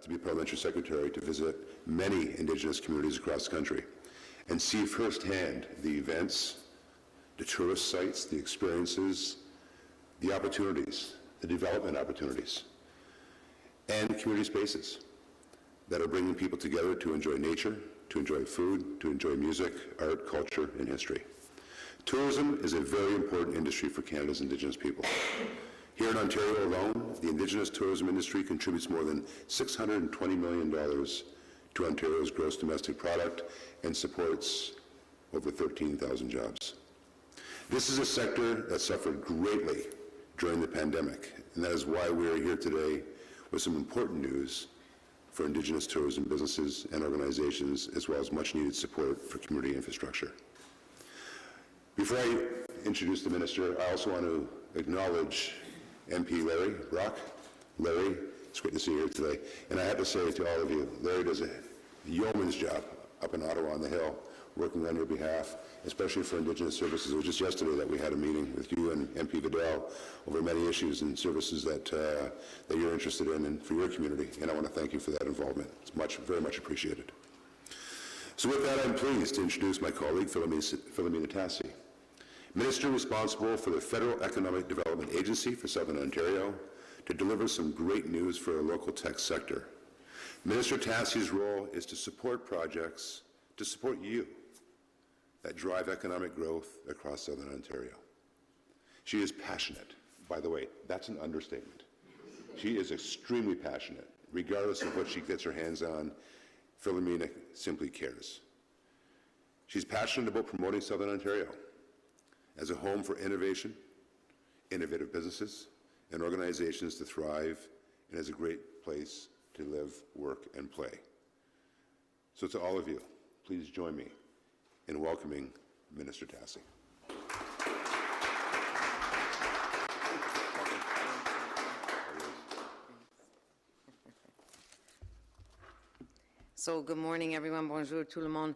to be Parliamentary Secretary to visit many Indigenous communities across the country and see firsthand the events, the tourist sites, the experiences, the opportunities, the development opportunities, and community spaces that are bringing people together to enjoy nature, to enjoy food, to enjoy music, art, culture, and history. Tourism is a very important industry for Canada's Indigenous people. Here in Ontario alone, the Indigenous tourism industry contributes more than $620 million to Ontario's gross domestic product and supports over 13,000 jobs. This is a sector that suffered greatly during the pandemic, and that is why we are here today with some important news for Indigenous tourism businesses and organizations, as well as much needed support for community infrastructure. Before I introduce the Minister, I also want to acknowledge MP Larry Brock. Larry, it's great to see you here today. And I have to say to all of you, Larry does a yeoman's job up in Ottawa on the Hill, working on your behalf, especially for Indigenous services. It was just yesterday that we had a meeting with you and MP Vidal over many issues and services that that you're interested in and for your community, and I want to thank you for that involvement. It's very much appreciated. So with that, I'm pleased to introduce my colleague, Filomena Tassi, Minister responsible for the Federal Economic Development Agency for Southern Ontario, to deliver some great news for our local tech sector. Minister Tassi's role is to support projects, to support you, that drive economic growth across Southern Ontario. She is passionate. By the way, that's an understatement. She is extremely passionate. Regardless of what she gets her hands on, Filomena simply cares. She's passionate about promoting Southern Ontario as a home for innovation, innovative businesses, and organizations to thrive, and as a great place to live, work, and play. So to all of you, please join me in welcoming Minister Tassi. So good morning, everyone. Bonjour tout le monde.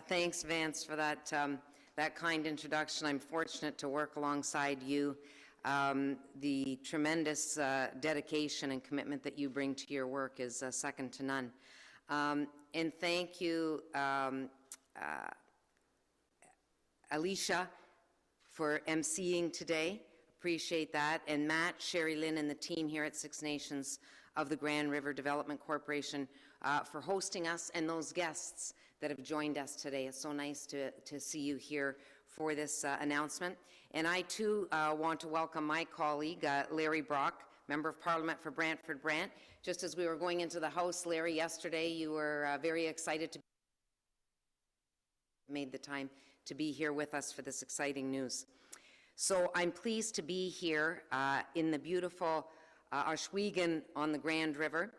Thanks, Vance, for that, that kind introduction. I'm fortunate to work alongside you. The tremendous dedication and commitment that you bring to your work is second to none. And thank you, Alicia, for emceeing today. Appreciate that. And Matt, Sherry Lynn, and the team here at Six Nations of the Grand River Development Corporation for hosting us, and those guests that have joined us today. It's so nice to see you here for this announcement. And I too want to welcome my colleague, Larry Brock, Member of Parliament for Brantford-Brant. Just as we were going into the House, Larry, yesterday, you were very excited to made the time to be here with us for this exciting news. So I'm pleased to be here in the beautiful Ashwegan on the Grand River.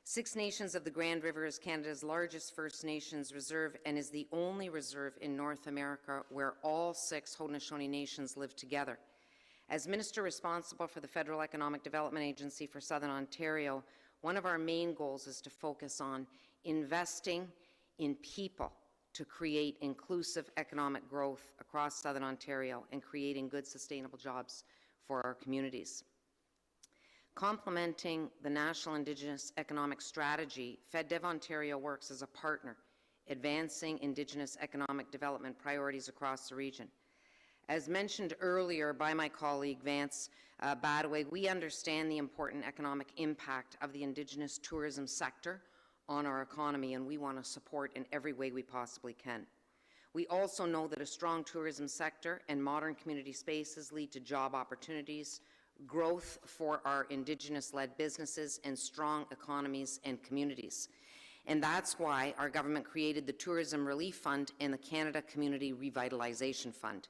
Six Nations of the Grand River is Canada's largest First Nations reserve and is the only reserve in North America where all 6 Haudenosaunee nations live together. As Minister responsible for the Federal Economic Development Agency for Southern Ontario, one of our main goals is to focus on investing in people to create inclusive economic growth across Southern Ontario and creating good, sustainable jobs for our communities. Complementing the National Indigenous Economic Strategy, FedDev Ontario works as a partner, advancing Indigenous economic development priorities across the region. As mentioned earlier by my colleague Vance Badaway, we understand the important economic impact of the Indigenous tourism sector on our economy, and we want to support in every way we possibly can. We also know that a strong tourism sector and modern community spaces lead to job opportunities, growth for our Indigenous-led businesses, and strong economies and communities. And that's why our government created the Tourism Relief Fund and the Canada Community Revitalization Fund.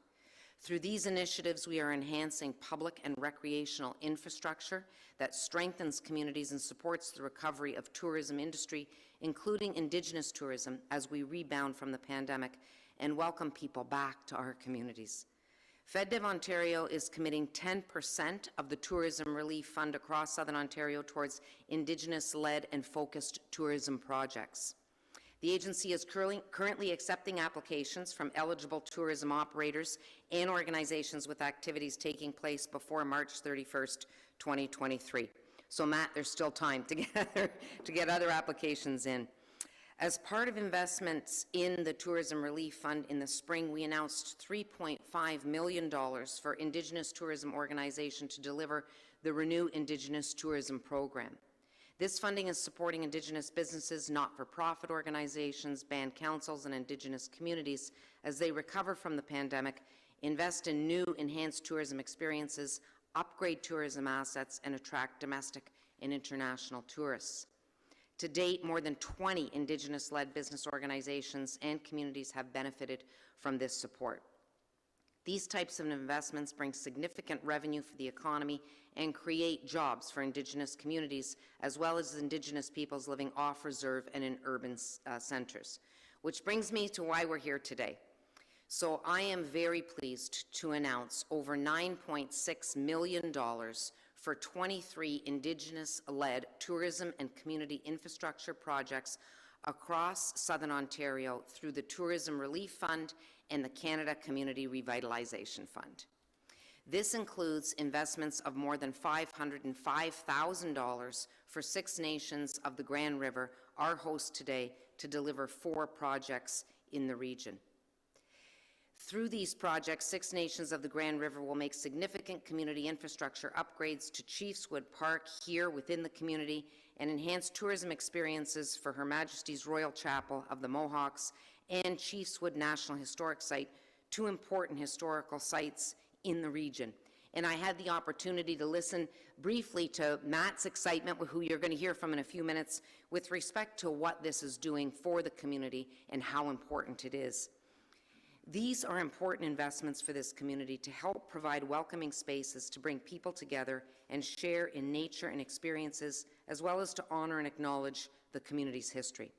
Through these initiatives, we are enhancing public and recreational infrastructure that strengthens communities and supports the recovery of tourism industry, including Indigenous tourism, as we rebound from the pandemic and welcome people back to our communities. FedDev Ontario is committing 10% of the Tourism Relief Fund across Southern Ontario towards Indigenous-led and focused tourism projects. The agency is currently accepting applications from eligible tourism operators and organizations with activities taking place before March 31st, 2023. So Matt, there's still time to get other applications in. As part of investments in the Tourism Relief Fund in the spring, we announced $3.5 million for Indigenous tourism organization to deliver the Renew Indigenous Tourism Program. This funding is supporting Indigenous businesses, not-for-profit organizations, band councils, and Indigenous communities as they recover from the pandemic, invest in new enhanced tourism experiences, upgrade tourism assets, and attract domestic and international tourists. To date, more than 20 Indigenous-led business organizations and communities have benefited from this support. These types of investments bring significant revenue for the economy and create jobs for Indigenous communities, as well as Indigenous peoples living off-reserve and in urban centres. Which brings me to why we're here today. So I am very pleased to announce over $9.6 million for 23 Indigenous-led tourism and community infrastructure projects across Southern Ontario through the Tourism Relief Fund and the Canada Community Revitalization Fund. This includes investments of more than $505,000 for Six Nations of the Grand River, our host today, to deliver 4 projects in the region. Through these projects, Six Nations of the Grand River will make significant community infrastructure upgrades to Chiefswood Park here within the community and enhance tourism experiences for Her Majesty's Royal Chapel of the Mohawks and Chiefswood National Historic Site, 2 important historical sites in the region. And I had the opportunity to listen briefly to Matt's excitement, who you're going to hear from in a few minutes, with respect to what this is doing for the community and how important it is. These are important investments for this community to help provide welcoming spaces to bring people together and share in nature and experiences, as well as to honor and acknowledge the community's history.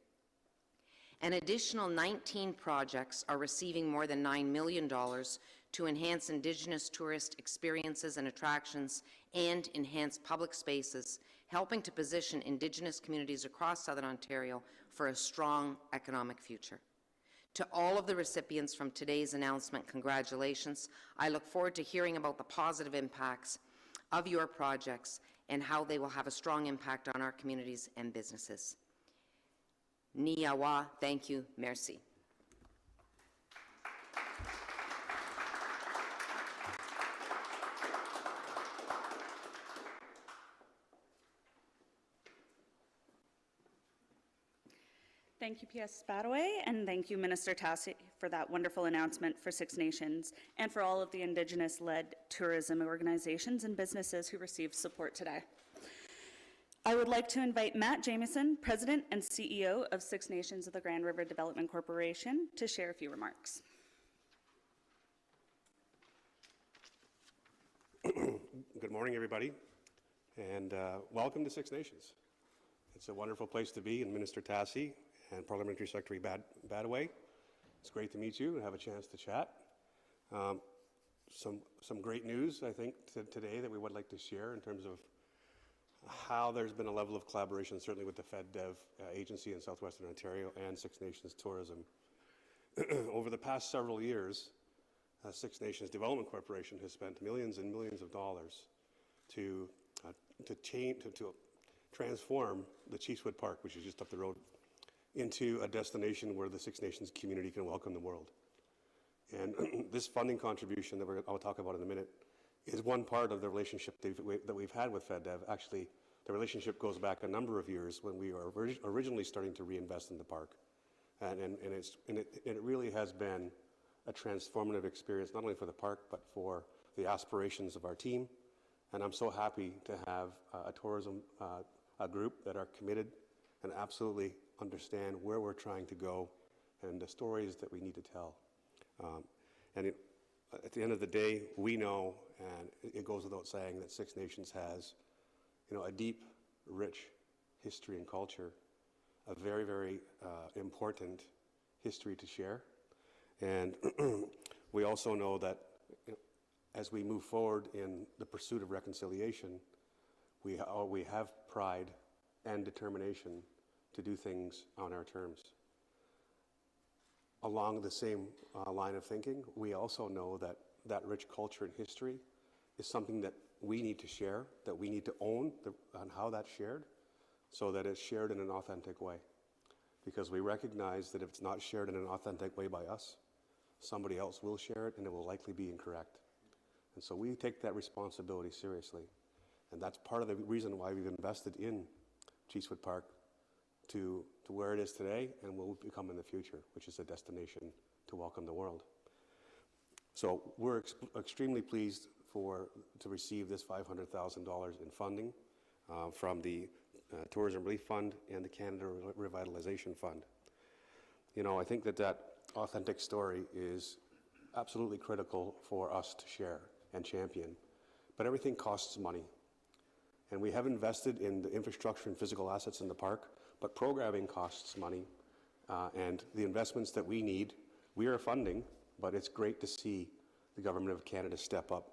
An additional 19 projects are receiving more than $9 million to enhance Indigenous tourist experiences and attractions and enhance public spaces, helping to position Indigenous communities across Southern Ontario for a strong economic future. To all of the recipients from today's announcement, congratulations. I look forward to hearing about the positive impacts of your projects and how they will have a strong impact on our communities and businesses. Niyawa, thank you, merci. Thank you, PS Spadaway, and thank you, Minister Tassi, for that wonderful announcement for Six Nations and for all of the Indigenous-led tourism organizations and businesses who received support today. I would like to invite Matt Jamieson, President and CEO of Six Nations of the Grand River Development Corporation, to share a few remarks. Good morning, everybody, and welcome to Six Nations. It's a wonderful place to be, and Minister Tassi and Parliamentary Secretary Badaway. It's great to meet you and have a chance to chat. Some great news, I think, today that we would like to share in terms of how there's been a level of collaboration, certainly with the FedDev agency in Southwestern Ontario and Six Nations Tourism. Over the past several years, Six Nations Development Corporation has spent millions and millions of dollars to transform the Chiefswood Park, which is just up the road, into a destination where the Six Nations community can welcome the world. And this funding contribution that I'll talk about in a minute is one part of the relationship that we've had with FedDev. Actually, the relationship goes back a number of years when we were originally starting to reinvest in the park. And it really has been a transformative experience, not only for the park, but for the aspirations of our team. And I'm so happy to have a tourism a group that are committed and absolutely understand where we're trying to go and the stories that we need to tell. At the end of the day, we know, and it goes without saying, that Six Nations has, a deep, rich history and culture, a very, very important history to share. And we also know that as we move forward in the pursuit of reconciliation, we have pride and determination to do things on our terms. Along the same line of thinking, we also know that that rich culture and history is something that we need to share, that we need to own on how that's shared, so that it's shared in an authentic way. Because we recognize that if it's not shared in an authentic way by us, somebody else will share it and it will likely be incorrect. And so we take that responsibility seriously. And that's part of the reason why we've invested in Cheesewood Park to where it is today and will become in the future, which is a destination to welcome the world. So we're extremely pleased to receive this $500,000 in funding from the Tourism Relief Fund and the Canada Revitalization Fund. You know, I think that authentic story is absolutely critical for us to share and champion, but everything costs money. And we have invested in the infrastructure and physical assets in the park, but programming costs money, and the investments that we need, we are funding, but it's great to see the Government of Canada step up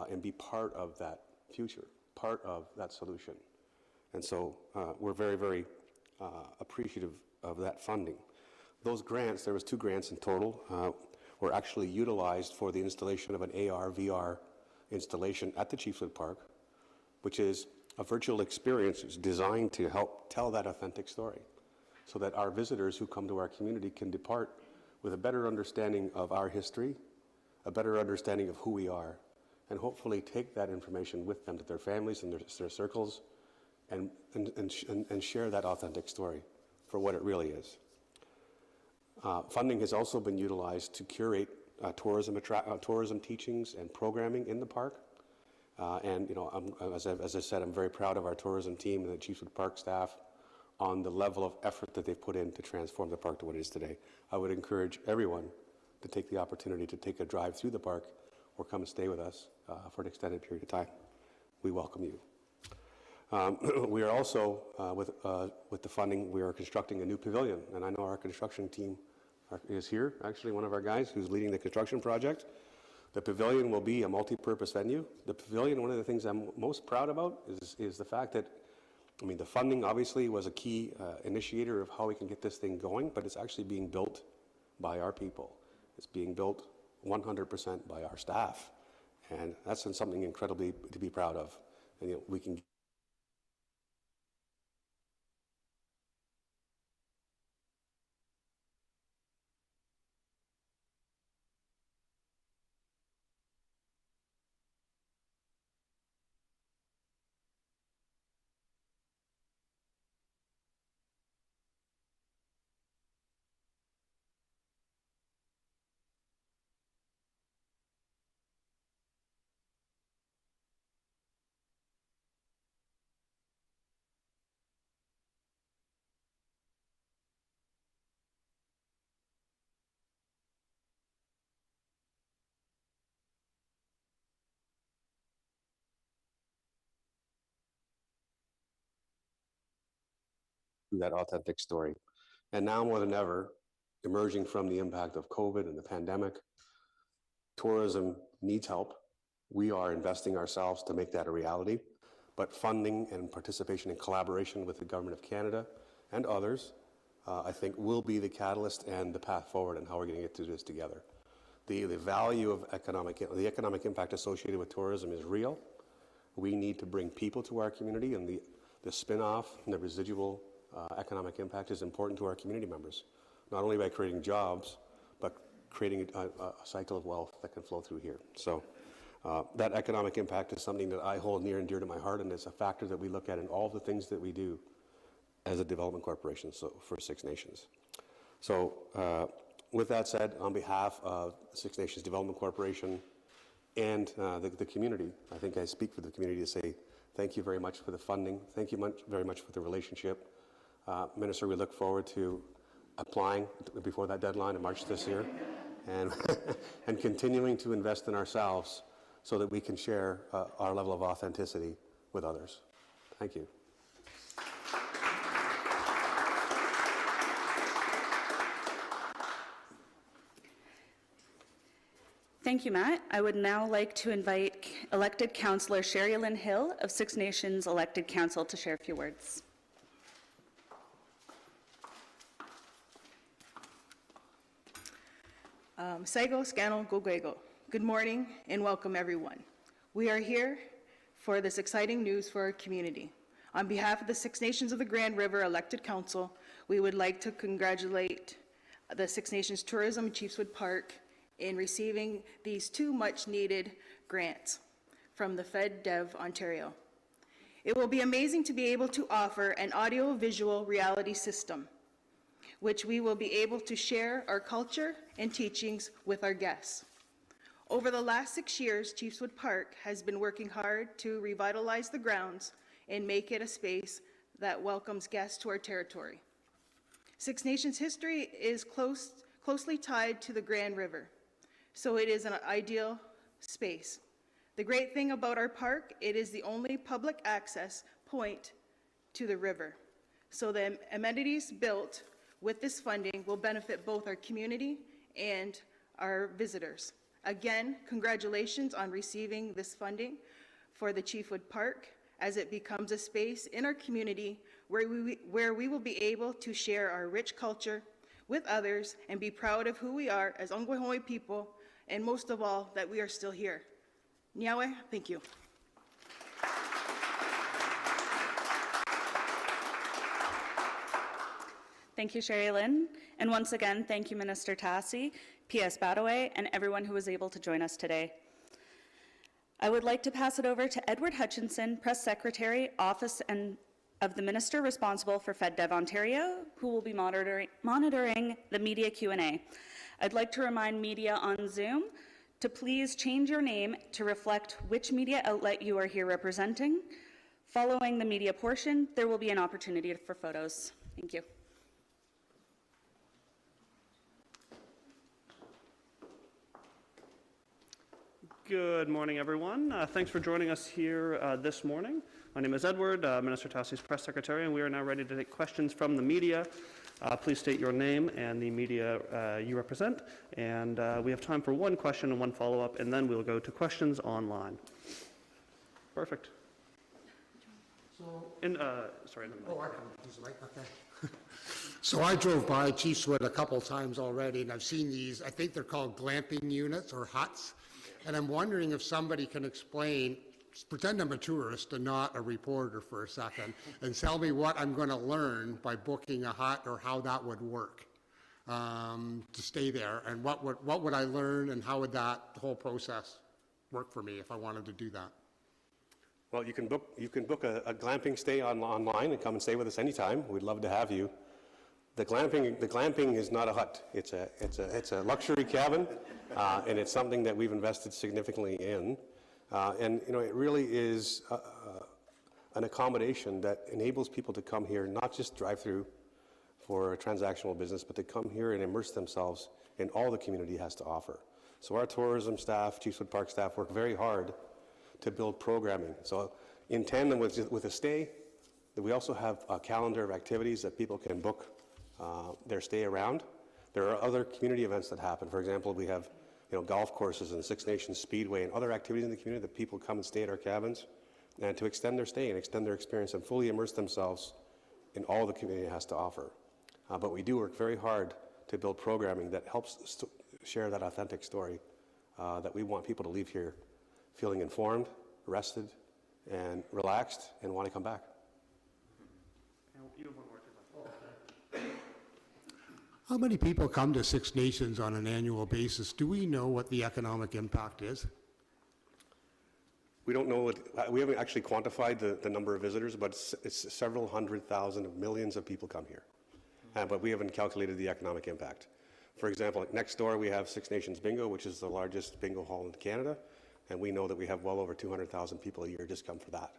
and be part of that future, part of that solution. And so we're very, very appreciative of that funding. Those grants, there was 2 grants in total, were actually utilized for the installation of an AR/VR installation at the Cheesewood Park, which is a virtual experience designed to help tell that authentic story, so that our visitors who come to our community can depart with a better understanding of our history, a better understanding of who we are, and hopefully take that information with them to their families and their circles, and share that authentic story for what it really is. Funding has also been utilized to curate tourism teachings and programming in the park. And you know, as I said, I'm very proud of our tourism team and the Cheesewood Park staff on the level of effort that they've put in to transform the park to what it is today. I would encourage everyone to take the opportunity to take a drive through the park or come and stay with us for an extended period of time. We welcome you. We are also, with the funding, we are constructing a new pavilion, and I know our construction team is here, actually one of our guys who's leading the construction project. The pavilion will be a multi-purpose venue. The pavilion, one of the things I'm most proud about is the fact that, I mean, the funding obviously was a key initiator of how we can get this thing going, but it's actually being built by our people. It's being built 100% by our staff, and that's something incredibly to be proud of. And you know, we can that authentic story. And now more than ever, emerging from the impact of COVID and the pandemic, tourism needs help. We are investing ourselves to make that a reality, but funding and participation and collaboration with the Government of Canada and others, I think will be the catalyst and the path forward and how we're going to get through this together. The value of the economic impact associated with tourism is real. We need to bring people to our community, and the spin-off and the residual economic impact is important to our community members, not only by creating jobs, but creating a cycle of wealth that can flow through here. So that economic impact is something that I hold near and dear to my heart, and it's a factor that we look at in all the things that we do as a development corporation for Six Nations. So with that said, on behalf of Six Nations Development Corporation and the community, I think I speak for the community to say thank you very much for the funding. Thank you very much for the relationship. Minister, we look forward to applying before that deadline in March this year and, and continuing to invest in ourselves so that we can share our level of authenticity with others. Thank you. Thank you, Matt. I would now like to invite elected councillor Sherry Lynn Hill of Six Nations Elected Council to share a few words. Saigo Scano Gogwego. Good morning and welcome everyone. We are here for this exciting news for our community. On behalf of the Six Nations of the Grand River elected council, we would like to congratulate the Six Nations Tourism Chiefswood Park in receiving these two much-needed grants from the FedDev Ontario. It will be amazing to be able to offer an audio-visual reality system, which we will be able to share our culture and teachings with our guests. Over the last 6 years, Chiefswood Park has been working hard to revitalize the grounds and make it a space that welcomes guests to our territory. Six Nations history is closely tied to the Grand River, so it is an ideal space. The great thing about our park, it is the only public access point to the river. So the amenities built with this funding will benefit both our community and our visitors. Again, congratulations on receiving this funding for the Chiefwood Park as it becomes a space in our community where we will be able to share our rich culture with others and be proud of who we are as Ongwehoi people, and most of all, that we are still here. Nyawe, thank you. Thank you, Sherry Lynn. And once again, thank you, Minister Tassi, PS Badaway, and everyone who was able to join us today. I would like to pass it over to Edward Hutchinson, Press Secretary, Office of the Minister responsible for FedDev Ontario, who will be monitoring the media Q&A. I'd like to remind media on Zoom to please change your name to reflect which media outlet you are here representing. Following the media portion, there will be an opportunity for photos. Thank you. Good morning, everyone. Thanks for joining us here this morning. My name is Edward, Minister Tassi's Press Secretary, and we are now ready to take questions from the media. Please state your name and the media you represent. And we have time for one question and one follow-up, and then we'll go to questions online. Perfect. Sorry. Oh, I can use the mic, okay. So I drove by Chiefswood a couple times already, and I've seen these, I think they're called glamping units or huts. And I'm wondering if somebody can explain, pretend I'm a tourist and not a reporter for a second, and tell me what I'm going to learn by booking a hut or how that would work to stay there, and what would I learn, and how would that whole process work for me if I wanted to do that? Well, you can book a glamping stay online and come and stay with us anytime. We'd love to have you. The glamping is not a hut. It's a luxury cabin, and it's something that we've invested significantly in. And you know, it really is an accommodation that enables people to come here, not just drive through for a transactional business, but to come here and immerse themselves in all the community has to offer. So our tourism staff, Chiefswood Park staff, work very hard to build programming. So in tandem with a stay, we also have a calendar of activities that people can book their stay around. There are other community events that happen. For example, we have golf courses and Six Nations Speedway and other activities in the community that people come and stay at our cabins, and to extend their stay and extend their experience and fully immerse themselves in all the community has to offer. But we do work very hard to build programming that helps share that authentic story that we want people to leave here feeling informed, rested, and relaxed, and want to come back. You have one more. How many people come to Six Nations on an annual basis? Do we know what the economic impact is? We don't know we haven't actually quantified the number of visitors, but it's several hundred thousand of millions of people come here. But we haven't calculated the economic impact. For example, next door we have Six Nations Bingo, which is the largest bingo hall in Canada, and we know that we have well over 200,000 people a year just come for that.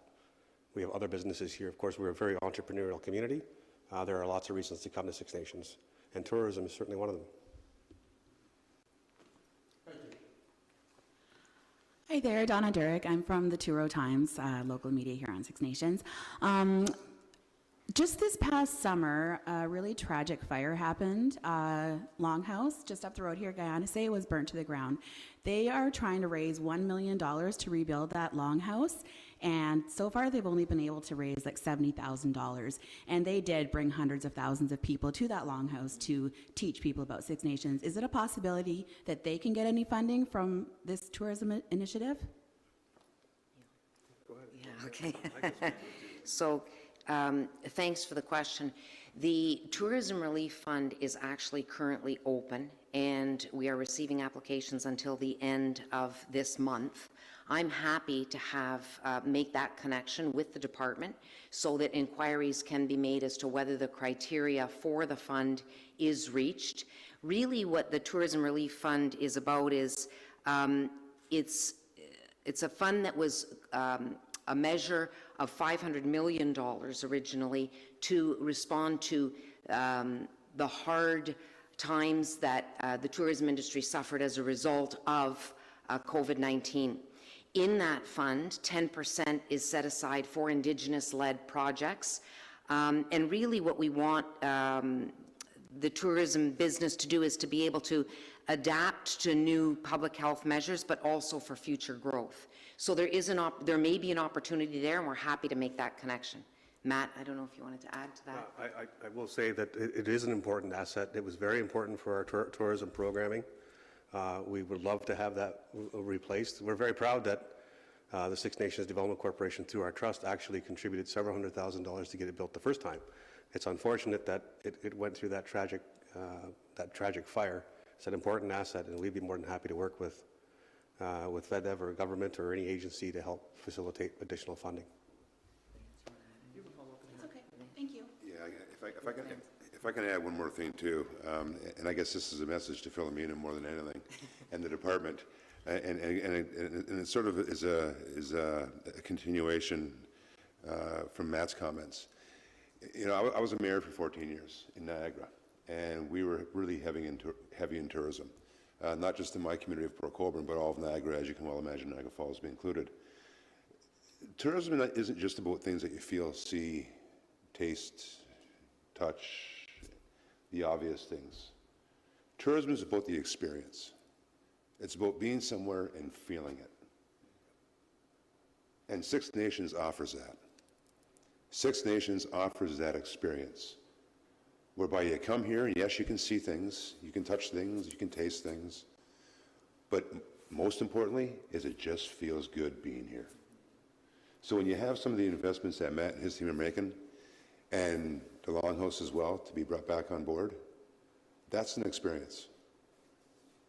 We have other businesses here. Of course, we're a very entrepreneurial community. There are lots of reasons to come to Six Nations, and tourism is certainly one of them. Thank you. Hi there, Donna Durek. I'm from the Turo Times, local media here on Six Nations. Just this past summer, a really tragic fire happened. Longhouse, just up the road here, Guyana was burnt to the ground. They are trying to raise $1 million to rebuild that longhouse, and so far they've only been able to raise like $70,000. And they did bring hundreds of thousands of people to that longhouse to teach people about Six Nations. Is it a possibility that they can get any funding from this tourism initiative? Yeah, okay. So, thanks for the question. The Tourism Relief Fund is actually currently open, and we are receiving applications until the end of this month. I'm happy to have, make that connection with the department so that inquiries can be made as to whether the criteria for the fund is reached. Really what the Tourism Relief Fund is about is, it's a fund that was a measure of $500 million originally to respond to the hard times that the tourism industry suffered as a result of COVID-19. In that fund, 10% is set aside for Indigenous-led projects. And really what we want the tourism business to do is to be able to adapt to new public health measures, but also for future growth. So there may be an opportunity there, and we're happy to make that connection. Matt, I don't know if you wanted to add to that. I will say that it is an important asset. It was very important for our tourism programming. We would love to have that replaced. We're very proud that the Six Nations Development Corporation, through our trust, actually contributed several $100,000 to get it built the first time. It's unfortunate that it went through that tragic fire. It's an important asset, and we'd be more than happy to work with FedDev or government or any agency to help facilitate additional funding. It's okay. Thank you. Yeah, if I can add one more thing too, and I guess this is a message to Filomena more than anything, and the department, and it sort of is a continuation from Matt's comments. You know, I was a mayor for 14 years in Niagara, and we were really heavy in tourism, not just in my community of Port Colborne, but all of Niagara, as you can well imagine, Niagara Falls being included. Tourism isn't just about things that you feel, see, taste, touch, the obvious things. Tourism is about the experience. It's about being somewhere and feeling it. And Six Nations offers that. Six Nations offers that experience, whereby you come here, and yes, you can see things, you can touch things, you can taste things, but most importantly is it just feels good being here. So when you have some of the investments that Matt and his team are making, and the Longhouse as well, to be brought back on board, that's an experience.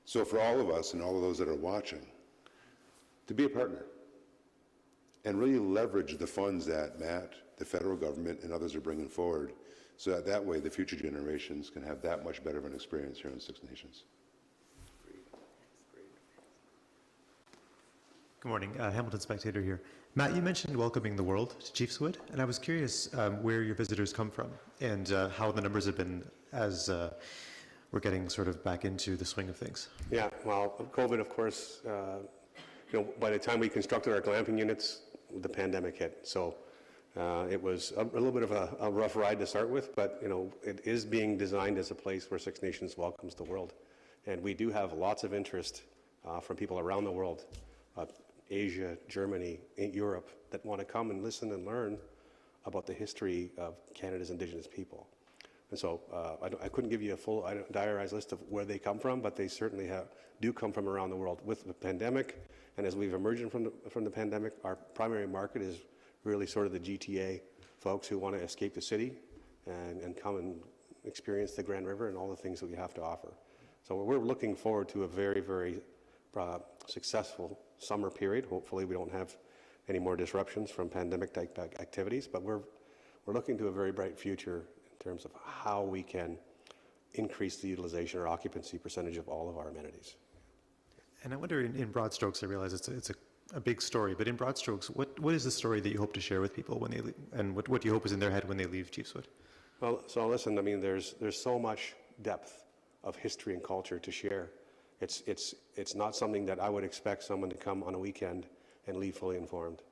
So for all of us and all of those that are watching, to be a partner and really leverage the funds that Matt, the federal government, and others are bringing forward, so that way the future generations can have that much better of an experience here in Six Nations. Good morning, Hamilton Spectator here. Matt, you mentioned welcoming the world to Chiefswood, and I was curious where your visitors come from and how the numbers have been as we're getting sort of back into the swing of things. Yeah, well, COVID, of course, you know, by the time we constructed our glamping units, the pandemic hit. So it was a little bit of a rough ride to start with, but you know, it is being designed as a place where Six Nations welcomes the world. And we do have lots of interest from people around the world, Asia, Germany, Europe, that want to come and listen and learn about the history of Canada's Indigenous people. And so I couldn't give you a full diarized list of where they come from, but they certainly do come from around the world. With the pandemic, and as we've emerged from the pandemic, our primary market is really sort of the GTA folks who want to escape the city and come and experience the Grand River and all the things that we have to offer. So we're looking forward to a very, very successful summer period. Hopefully we don't have any more disruptions from pandemic-type activities, but we're looking to a very bright future in terms of how we can increase the utilization or occupancy percentage of all of our amenities. And I wonder, in broad strokes, I realize it's a big story, but in broad strokes, what is the story that you hope to share with people when they leave, and what do you hope is in their head when they leave Chiefswood? Well, so listen, I mean, there's so much depth of history and culture to share. It's not something that I would expect someone to come on a weekend and leave fully informed.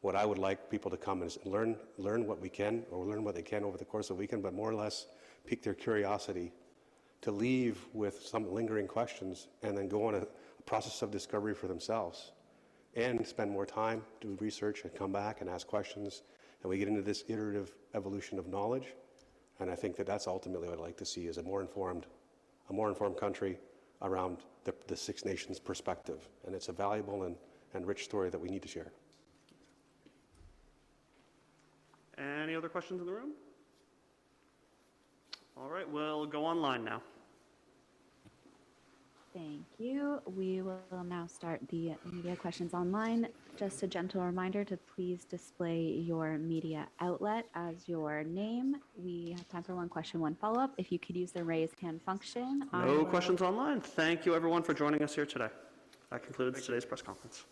What I would like people to come is learn what we can, or learn what they can over the course of a weekend, but more or less pique their curiosity, to leave with some lingering questions, and then go on a process of discovery for themselves, and spend more time, do research, and come back and ask questions, and we get into this iterative evolution of knowledge. And I think that that's ultimately what I'd like to see, is a more informed country around the Six Nations perspective. And it's a valuable and rich story that we need to share. Any other questions in the room? All right, we'll go online now. Thank you. We will now start the media questions online. Just a gentle reminder to please display your media outlet as your name. We have time for one question, one follow-up. If you could use the raise hand function. No questions online. Thank you, everyone, for joining us here today. That concludes today's press conference.